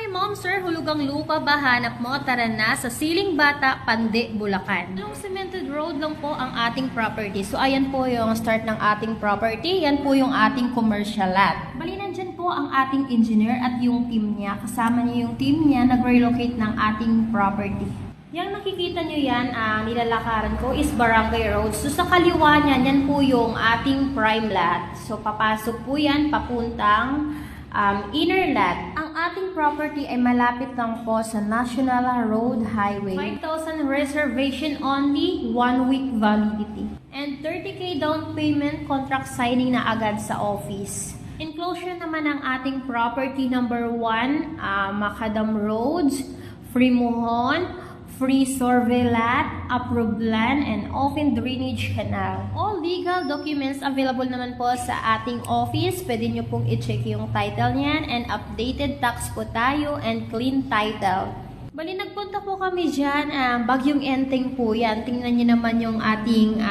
Ma'am Sir, hulugang lupa ba hanap mo? Tara na sa Siling Bata, Pande, Bulacan. Long cemented road lang po ang ating property. So ayan po yung start ng ating property. Yan po yung ating commercial lot. Bali nandyan po ang ating engineer at yung team niya. Kasama niya yung team niya nag-relocate ng ating property. Yang nakikita nyo yan, ang nilalakaran ko is Barangay Road. So sa kaliwa niyan, yan po yung ating prime lot. So papasok po yan papuntang inner lot. Ang ating property ay malapit lang po sa National Road Highway. 5,000 reservation only, 1 week validity. And 30K down payment, contract signing na agad sa office. Enclosure naman ng ating property number 1, Macadam Roads, Frimuhon, free survey lot, approved land, and open drainage canal. All legal documents available naman po sa ating office. Pwede nyo pong i-check yung title niyan, and updated tax po tayo and clean title. Bali, nagpunta po kami dyan, Bagyong Enteng po yan. Tingnan nyo naman yung ating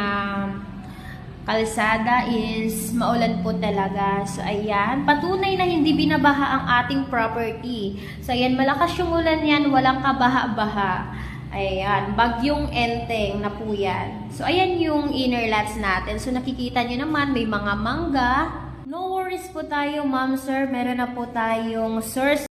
kalsada is maulan po talaga. So, ayan. Patunay na hindi binabaha ang ating property. So, ayan. Malakas yung ulan yan. Walang kabaha-baha. Ayan. Bagyong Enteng na po yan. So, ayan yung inner lots natin. So, nakikita nyo naman, may mga mangga. No worries po tayo, ma'am, sir. Meron na po tayong source